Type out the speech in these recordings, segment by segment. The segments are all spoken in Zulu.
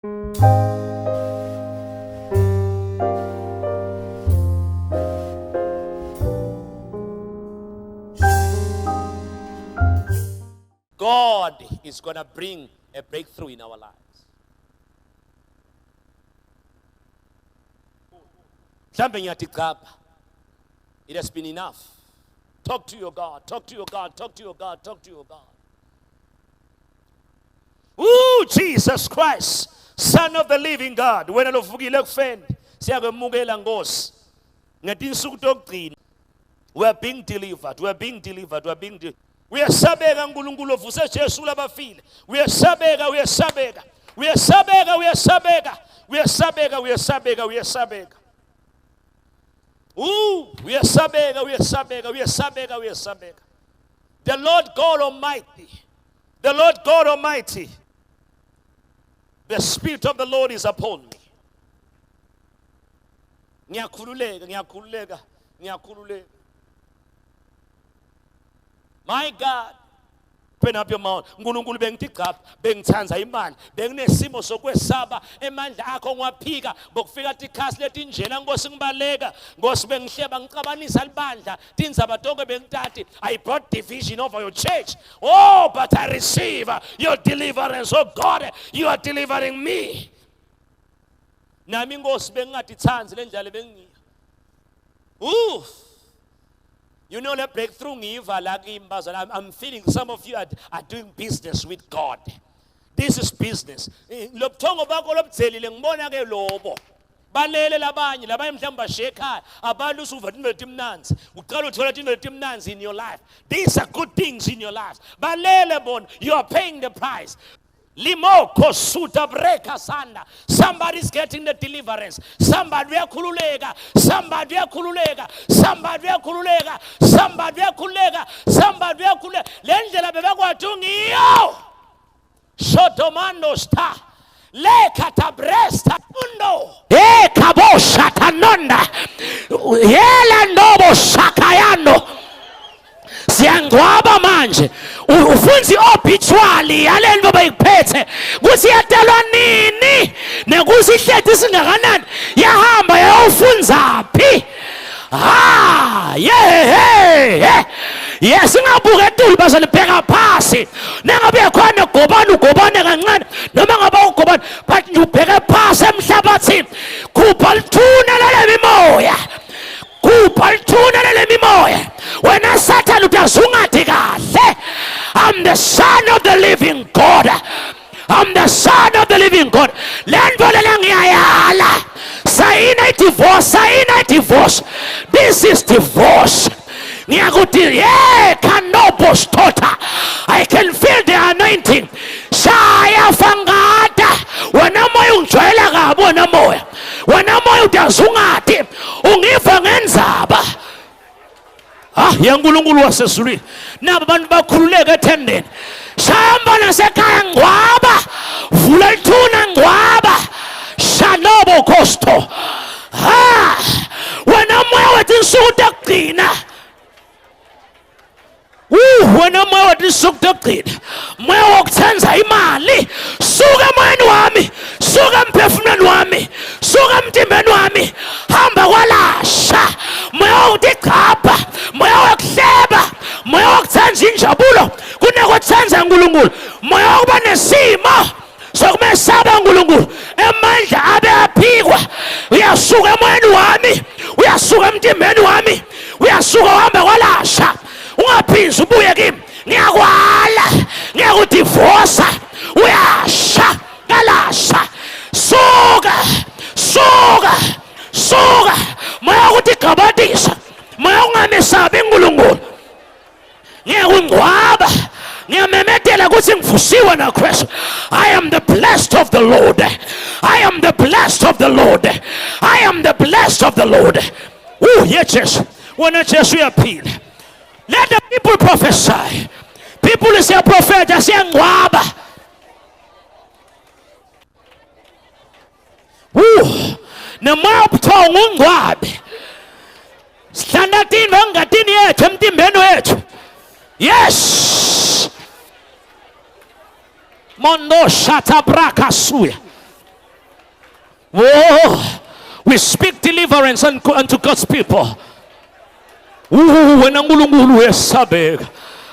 God is going to bring a breakthrough in our lives. It has been enough. Talk to your God. Talk to your God. Talk to your God. Talk to your God. Ooh, Jesus Christ, Son of the living God. When I look for you, friend, we are being delivered. We are being delivered. We are being delivered. We are sabega ngulunkulu vuse Jesu labafile. We are sabega, we are sabega. We are sabega, we are sabega. We are sabega, we are sabega, we are sabega. Ooh, we are sabega, we are sabega, we are sabega, we are sabega. The Lord God Almighty. The Lord God Almighty. The Spirit of the Lord is upon me. Ngiyakhululeka, ngiyakhululeka, ngiyakhululeka. My God, open up your mouth. Nkulunkulu bengitigcapha, bengithanza imali, benginesimo sokwesaba, emandla akho ngiwaphika, bokufika tikhasi letinjena Nkosi ngibaleka, Nkosi bengihleba ngicabanisa libandla, tindzaba tonke bengitati. I brought division over your church. Oh, but I receive your deliverance. Oh God, you are delivering me. Nami Nkosi bengingatithanzi le ndlela bengiya. Ooh. You know the breakthrough. I'm feeling some of you are doing business with God. This is business. Balele labanye mhlamba sheka abantu usuva indlela etimnanzi uqala uthola indlela etimnanzi in your life. These are good things in your life. Balele bon, you are paying the price. Limoko suta breka sanda. Somebody's getting the deliverance. Somebody yakhululeka. Somebody yakhululeka. Somebody yakhululeka. Somebody yakhululeka. Somebody yakhululeka. Lendlela bebakwathi ngiyo. Shotomando sta. Le katabresta undo. E kabosha tanonda. Yela ndobo shakayano. Siyangcwaba manje ufunzi obitually yalento bayiphethe kuthi yadelwa nini nekuthi ihlethi singakanani yahamba yayofunza phi yes singabuka etulu bazalibheka phasi nangabe khona ugobane kancane noma ngaba ugobane but ubheke phasi emhlabathini khupha lithuna lale mimoya khupha lithuna lale mimoya. When I Satan I'm the Son of the living God. I'm the Son of the living God. Sayina divorce. This is divorce. I can feel the anointing. Shaya fangata. When I'm yankulunkulu wasesulwini nabo abantu bakhululeka ethendeni shamba nasekhaya ngcwaba vula lithuna ngcwaba shalobo kosto wena moya wathi insuku takugcina wena moya wathi insuku takugcina moya wokuthenza imali suka emoyeni wami suka emphefumulweni wami suka emtimbeni wami hamba kwalasha moya wokutigcapha moya wokuhleba moya wokuthenza injabulo kunekuthenza uNkulunkulu moya wokuba nesimo sokumesaba uNkulunkulu emandla abe aphikwa uyasuka emoyeni wami uyasuka emtimbeni wami uyasuka hamba kwalasha ungaphinzi ubuye kimi ngiyakwala ngiyakudivorce uyasha kalasha suka moya ukutigabadisa moya ungamesabi uNkulunkulu ngiyakungcwaba ngiyamemethela ukuthi ngivusiwe naKristu. I am the blessed of the Lord. I am the blessed of the Lord. I am the blessed of the Lord. Yes, wena Jesu uyaphila. Let the people prophesy. People say prophet asiyangcwaba. Nomoya obuthongo ungcwabe. Sihlala thini bangatini yethu emtimbeni wethu. Yes. Mondo shata braka suya. Oh, we speak deliverance unto God's people. Wena nkulunkulu uyesabeka.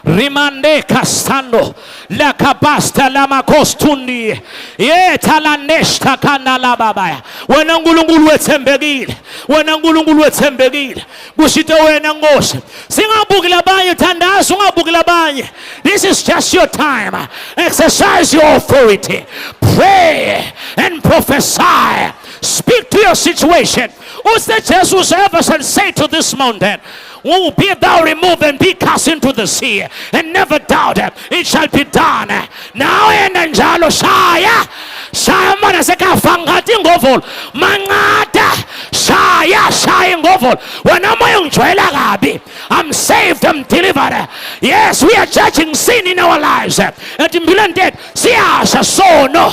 Rimande castando la capasta la macostundi yeta la nesta kana la babaya. Wena nkulunkulu wethembekile, wena nkulunkulu wethembekile. Kushito wena ngosi. Singabukela abanye thandaza, ungabukela abanye. This is just your time. Exercise your authority. Pray and prophesy. Speak to your situation. What's the Jesus ever say to this mountain? Oh, be thou removed and be cast into the sea, and never doubt it shall be done. Now and njalo shaya shaya mana sekafangati ngovolo mangata shaya ngovolo wena moya ngijwayela kabi. I'm saved, I'm delivered. Yes, we are judging sin in our lives. And in dead siyasha sono.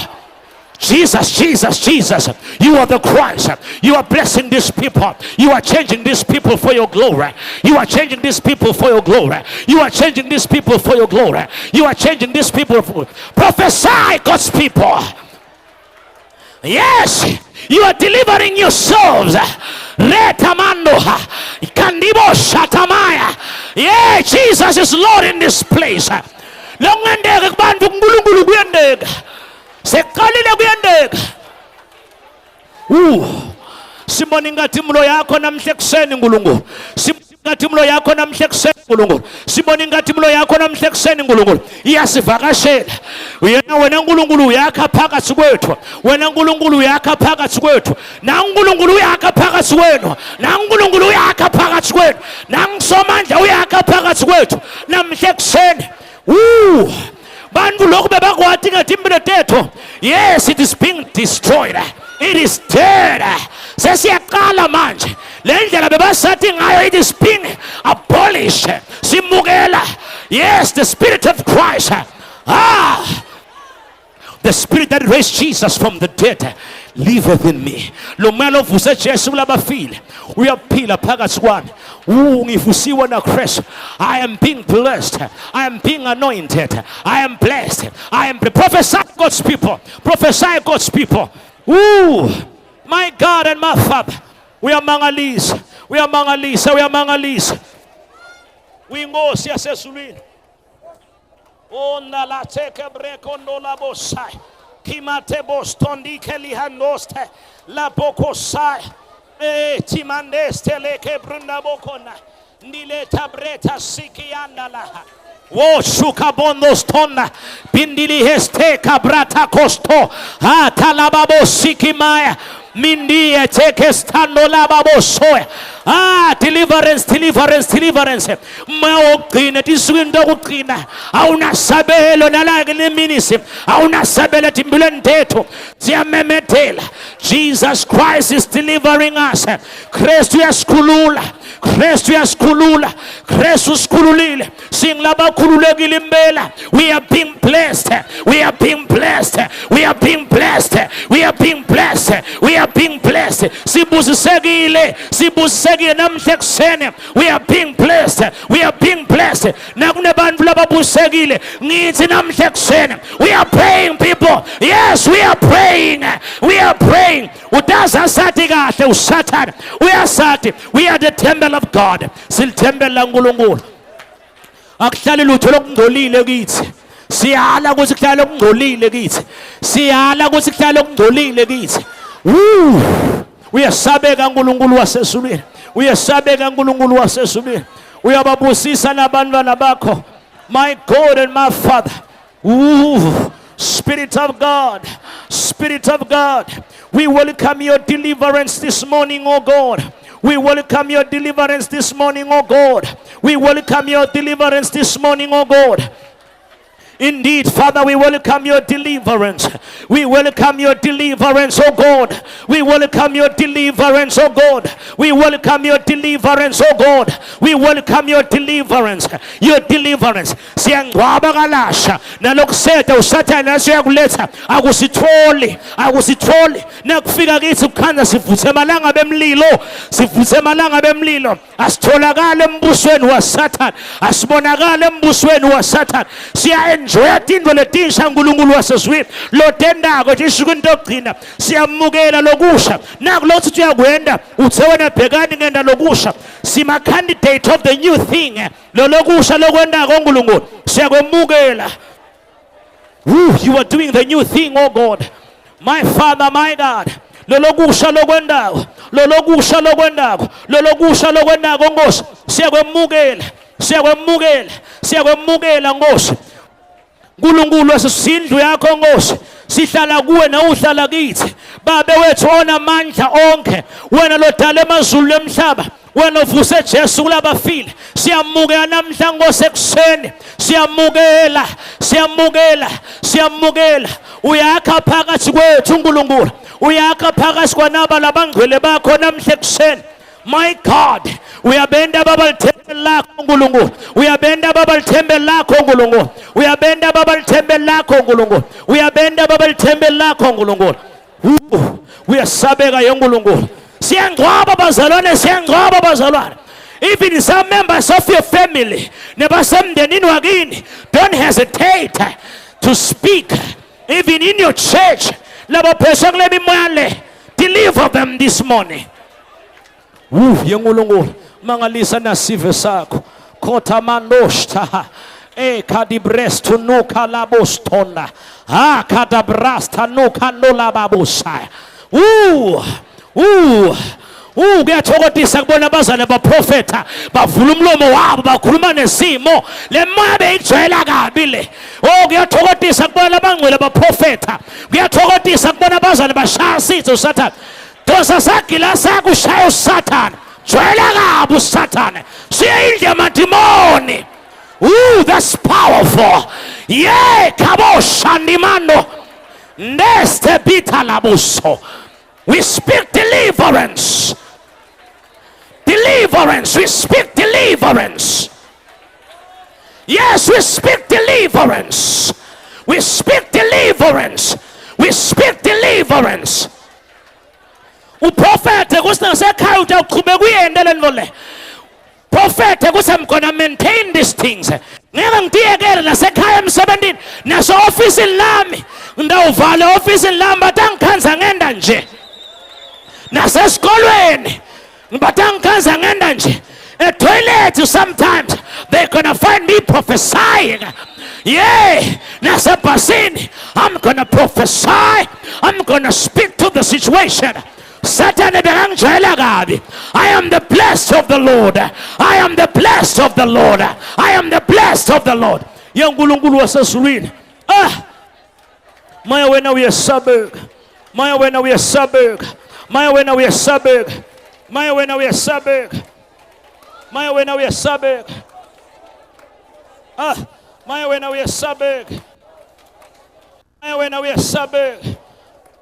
Jesus, Jesus, Jesus, you are the Christ. You are blessing these people. You are changing these people for your glory. You are changing these people for your glory. You are changing these people for your glory. You are changing these people for... Prophesy, God's people. Yes, you are delivering yourselves. Yeah, Jesus is Lord in this place. Sekalile kuyendeka. Sibona ngathi mlo yakho namhle kuseni nkulunkulu. Sibona ngathi mlo yakho namhle kuseni nkulunkulu. Sibona ngathi mlo yakho namhle kuseni nkulunkulu. Iyasivakashela. Wena nkulunkulu uyakha phakathi kwethu. Wena nkulunkulu uyakha phakathi kwethu. Na nkulunkulu uyakha phakathi kwenu. Na nkulunkulu uyakha phakathi kwenu. Na ngisomandla uyakha phakathi kwethu. Namhle kuseni. Yes, it is being destroyed. It is dead. It is being abolished. Yes, the Spirit of Christ. The Spirit that raised Jesus from the dead liveth in me. Lomelo vuse Jesu labafile. We are pila pagaswan. Ngifusiwa na Kristo. I am being blessed. I am being anointed. I am blessed. I am prophesy God's people. Prophesy God's people. My God and my Father. We are mangalis. We are mangalis. We are mangalis. We go see Sesulin. Oh, nala take a break on la bosai. Kimate bostondi kelihanoste la bokosai. Timandeste leke brunda bokona. Nile tabreta sikiandala. Wo shuka bondos tonna. Bindili heste kabrata kosto. Ha talababo sikimaya. Mindi eteke stando lababo soya. Deliverance, deliverance, deliverance. Maokina, diswindo ukina. Auna sabelo nalagile minisi. Auna sabelo timbulenteto. Tiamemetela. Jesus Christ is delivering us. Christ yaskulula. Christ yaskulula. Christ kululile. Sing laba kululegile mbela. We are being blessed. We are being blessed. We are being blessed. We are being blessed. We are being blessed. Sibusegile. Sibusegile. We are being blessed. We are being blessed. We are praying, people. Yes, we are praying. We are praying. We are sati. We are the temple of God. Sil temple langulungul. Akhlali lutho lokungcolile kithi. Siyala ukuthi kuhlala okungcolile kithi. Siyala ukuthi kuhlala okungcolile kithi. Uyasabeka uNkulunkulu wasezulwini. Uyasabeka uNkulunkulu wasezulwini. Uyababusisa nabantwana bakho. My God and my Father. Spirit of God. Spirit of God. We welcome your deliverance this morning, oh God. We welcome your deliverance this morning, oh God. We welcome your deliverance this morning, oh God. Indeed, Father, we welcome your deliverance. We welcome your deliverance, oh God. We welcome your deliverance, oh God. We welcome your deliverance, oh God. We welcome your deliverance. Your deliverance. Siyangcwaba kalasha nalokuseta usathana siyakuletha akusitholi nakufika kithi kukhanya sivuthe emalanga bemlilo asitholakala embusweni waSathane asibonakala embusweni waSathane siya enjoya tintfo letinsha uNkulunkulu wasezulwini lotendako nje ishuku into yokugcina siyamukela lokusha naku lokho uthi uyakwenda uthe wena bhekani ngenda lokusha sima candidate of the new thing lo lokusha lokwendako uNkulunkulu siyakwemukela. You are doing the new thing, oh God, my Father, my God. Lolokusha lokwendako, lolokusha lokwendako, lolokusha lokwendako Nkosi siyakwemukela, siyakwemukela, siyakwemukela Nkosi. Nkulunkulu sisindlu yakho Nkosi, sihlala kuwe na uhlala kithi. Babe wethu onamandla onke, wena lodala emazulu emhlaba, wena uvuse Jesu kulabafile, siyamukela namhla Nkosi ekuseni, siyamukela, siyamukela, siyamukela. Uyakha phakathi kwethu uNkulunkulu, uyakha phakathi kwanaba labangcwele bakho namhla ekuseni. My God, uyabenda baba lithembe lakho uNkulunkulu, uyabenda baba lithembe lakho uNkulunkulu, uyabenda baba lithembe lakho uNkulunkulu, uyabenda baba lithembe lakho uNkulunkulu. Uyasabeka yoNkulunkulu. Siyangcwaba bazalwane, siyangcwaba bazalwane. Even some members of your family, nebasemndenini wakini, don't hesitate to speak. Even in your church, labo phesha kule mimoya le, deliver them this morning. Yenkulunkulu mangalisa nasive sakho khotha mandoshta kadibrestu nuka labostonda kadabrasta nuka nolababusaya. Kuyathokozisa kubona abazane baprofeta bavula umlomo wabo bakhuluma nesimo le moya beyijwayela kabi le. Kuyathokozisa kubona abangcwele baprofeta, kuyathokozisa kubona abazane bashaya isitho uSathane. Dosa sakila sakushaya uSathane, jwayela kabi uSathane, siye indle yamadimoni. That's powerful. Kabosha ndimano neste bita labuso. We speak deliverance. Deliverance. We speak deliverance. Yes, we speak deliverance. We speak deliverance. We speak deliverance. Uprofete kusekhaya uqhubeka kuyendele nole. Prophet I'm gonna maintain these things. Ngeke ngidiyekele nasekhaya emsebenzini naso office lami. Ndawuvala office lami batangikhanza ngenda nje. Nasesikolweni batangikhanza ngenda nje. A toilet sometimes they're gonna find me prophesying. Nasebhasini I'm gonna prophesy. I'm gonna speak to the situation. Satan, I am the blessed of the Lord. I am the blessed of the Lord. I am the blessed of the Lord. Yankulunkulu wasezulwini. Maya wena uyasabeka. Maya wena uyasabeka. Maya wena uyasabeka. Maya wena uyasabeka. Maya wena uyasabeka. Maya wena uyasabeka. Maya wena uyasabeka.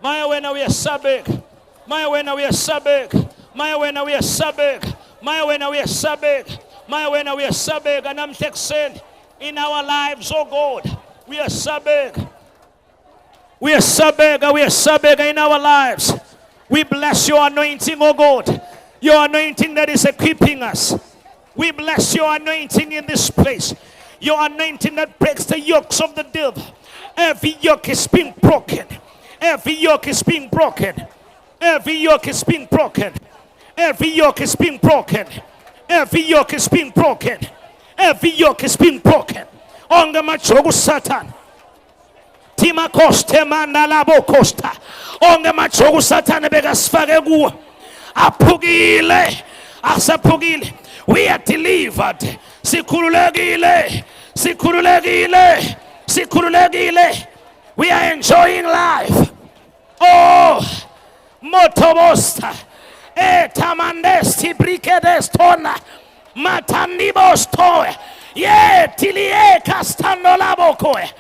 Maya wena uyasabeka. Maya wena uyasabeka. Maya wena uyasabeka. Maya wena uyasabeka. Maya wena uyasabeka namhla ekuseni in our lives, oh God. We are sabeka. We are sabeka. We are sabeka in our lives. We bless your anointing, oh God. Your anointing that is equipping us. We bless your anointing in this place. Your anointing that breaks the yokes of the devil. Every yoke is being broken. Every yoke is being broken. Every yoke is being broken. Every yoke is being broken. Every yoke is being broken. Every yoke is being broken. Onga machogu Satan. Tima koste mandalabo costa. Onga machogu Satan bega sfagegu. Apugile. Asapugile. We are delivered. Sikurulegile. Sikurulegile. Sikurulegile. We are enjoying life. Oh. Motobosta, tamandesti brikedestona, matandibostoe, tilie castano labocoe,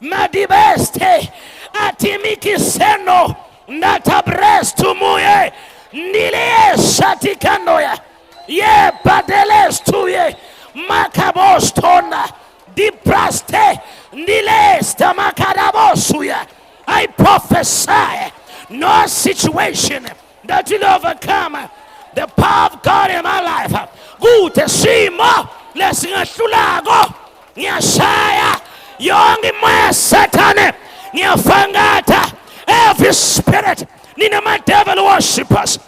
madibeste, atimiki seno, natabrestu muye, nilie shatikanoya, badelestuye, macabostona, dipraste, nilesta macadabosuya. I prophesy. No situation that will overcome the power of God in my life. Good simo lesingahlulago ngiyashaya yonke imoya Satan ngiyafangata. Every spirit ninama devil worshippers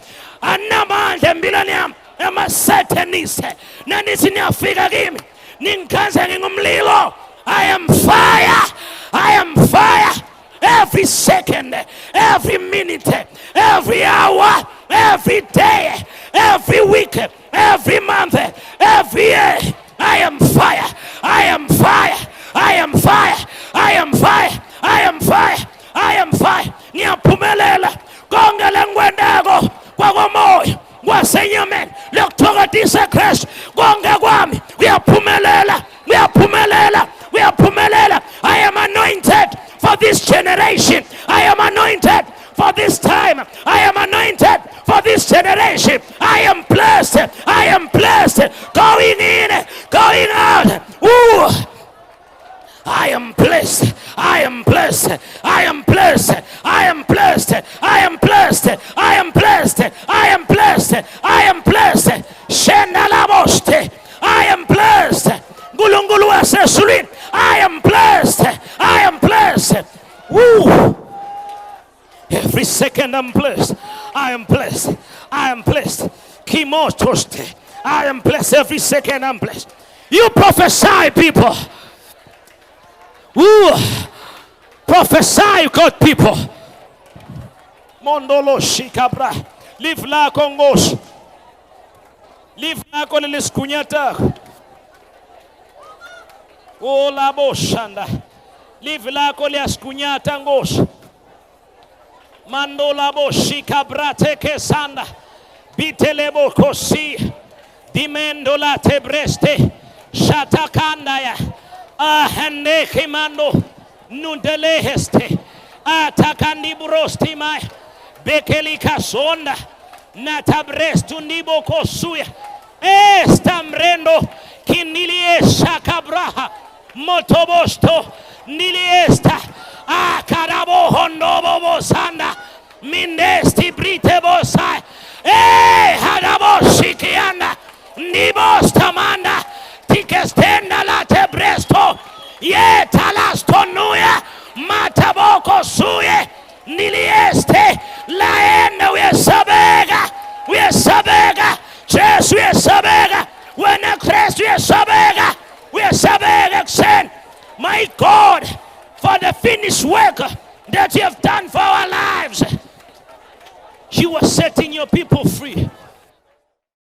anamandla empilweni yami ama-satanist nanithi niyafika kimi ningikhanza ngingumlilo. I am fire. I am fire. Every second, every minute, every hour, every day, every week, every month, every year. I am fire. I am fire. I am fire. I am fire. I am fire. I am fire. Ngiyaphumelela konke lengikwendako kwakomoya kwasenyameni lokuthokozisa Kristu konke kwami kuyaphumelela. Kuyaphumelela. Kuyaphumelela. I am anointed for this generation. I am anointed for this time. I am anointed for this generation. I am blessed. I am blessed. Going in, going out. Ooh. I am blessed. I am blessed. I am blessed. I am blessed. I am blessed. I am blessed. I am blessed. I am blessed. Shenalaboste. I am blessed. Gulungulu asesulin. I am blessed. I am blessed. Woo. Every second I'm blessed. I am blessed. I am blessed. Kimotoste. I am blessed. Every second I'm blessed. You prophesy, people. Woo. Prophesy, God, people. Mondolo shikabra. Live la kongos. Live la kolelis kunyata. Oh la boshanda. Live la koleas kunyata ngos. Mandola boshikabra teke sanda. Bitelebo kosi. Dimendola tebreste. Shatakandaya. Ahende kimando nundeleheste atakandi brosti mai bekeli kasonda natabrestu nibo kosuya estamrendo kiniliesha kabraha motobosto niliesta akarabo hondobo bosanda mindesti brite bosai hadaboshkianda nibostamanda tikestenda la tebresto ye talastonuya mataboko suye nilieste laenda we sabega Jesus we sabega when a Christ we sabega send my God for the finished work that you have done for our lives. You are setting your people free.